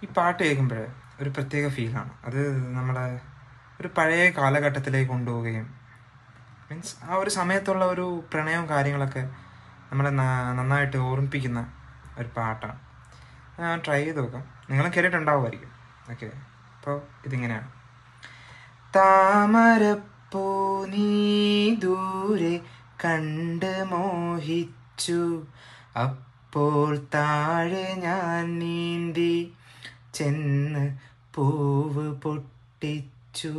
ഈ പാട്ട് കേൾക്കുമ്പോൾ ഒരു പ്രത്യേക ഫീലാണ്. അത് നമ്മളെ ഒരു പഴയ കാലഘട്ടത്തിലേക്ക് കൊണ്ടുപോവുകയും മീൻസ് ആ ഒരു സമയത്തുള്ള ഒരു പ്രണയവും കാര്യങ്ങളൊക്കെ നമ്മളെ നന്നായിട്ട് ഓർമ്മിപ്പിക്കുന്ന ഒരു പാട്ടാണ്. ഞാൻ ട്രൈ ചെയ്ത് നോക്കാം, നിങ്ങളും കേട്ടിട്ടുണ്ടാവുമായിരിക്കും. ഓക്കെ, അപ്പോൾ ഇതിങ്ങനെയാണ്. താമരപ്പൂ നീ ദൂരെ കണ്ട് മോഹിച്ചു, അപ്പോൾ താഴെ ഞാൻ നീന്തി ചെന്ന് പൂവ് പൊട്ടിച്ചു.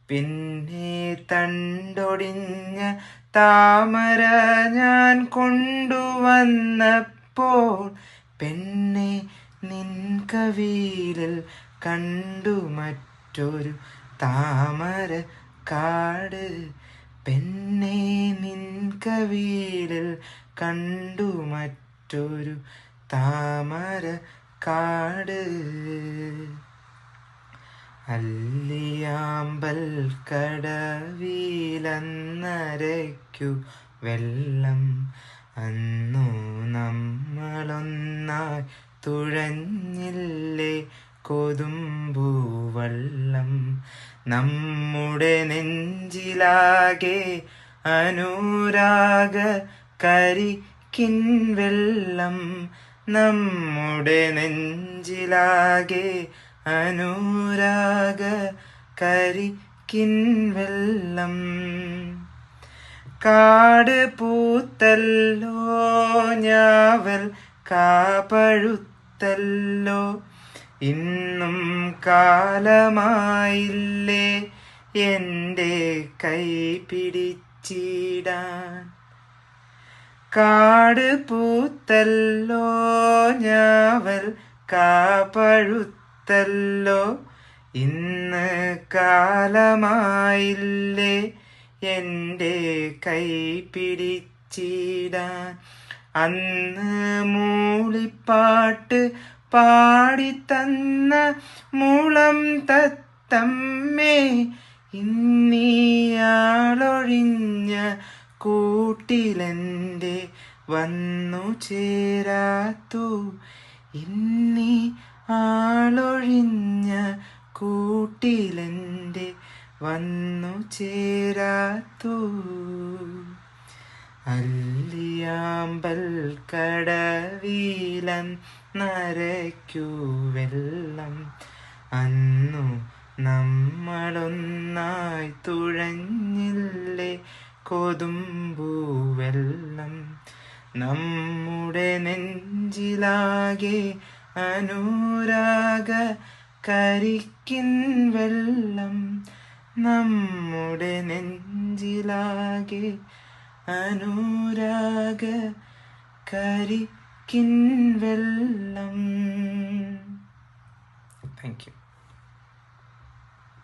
പിന്നെ തണ്ടൊടിഞ്ഞ താമര ഞാൻ കൊണ്ടുവന്നപ്പോൾ പെണ്ണെ നിൻ കവിളിൽ കണ്ടു മറ്റൊരു താമര കാട്. പെണ്ണെ നിൻ കവിളിൽ കണ്ടു മറ്റൊരു താമര കാട്. അല്ലിയാമ്പൽ കടവിലന്നരയ്ക്കു വെള്ളം, അന്നു നമ്മളൊന്നായി തുഴഞ്ഞില്ലേ കൊതുമ്പൂവള്ളം. നമ്മുടെ നെഞ്ചിലാകെ അനുരാഗ കരിക്കിൻ വെള്ളം, നമ്മുടെ നെഞ്ചിലാകെ അനുരാഗ കരിക്കിൻ വെള്ളം. കാട് പൂത്തല്ലോ ഞാവൽ കാപഴുത്തല്ലോ, ഇന്നും കാലമായില്ലേ എൻ്റെ കൈ പിടിച്ചിടാൻ. കാട് പൂത്തല്ലോ ഞാവൽ കാപഴുത്തല്ലോ, ഇന്ന് കാലമായില്ലേ എൻ്റെ കൈ പിടിച്ചിടാൻ. അന്ന് മൂളിപ്പാട്ട് പാടിത്തന്ന മുളം തത്തമ്മേ, ഇന്നിയാളൊഴിഞ്ഞ കൂട്ടിലെൻ്റെ വന്നു ചേരാത്തു. ഇന്നീ ആളൊഴിഞ്ഞ കൂട്ടിലെൻ്റെ വന്നു ചേരാത്തു. അല്ലിയാമ്പൽ കടവിലന്നരയ്ക്കു വെള്ളം, അന്നു നമ്മളൊന്നായി തുഴഞ്ഞില്ലേ കൊതുമ്പൂവെള്ളം. നമ്മുടെ നെഞ്ചിലാകെ അനുരാഗ കരിക്കിൻ വെള്ളം, നമ്മുടെ നെഞ്ചിലാകെ അനുരാഗ കരിക്കിൻ വെള്ളം.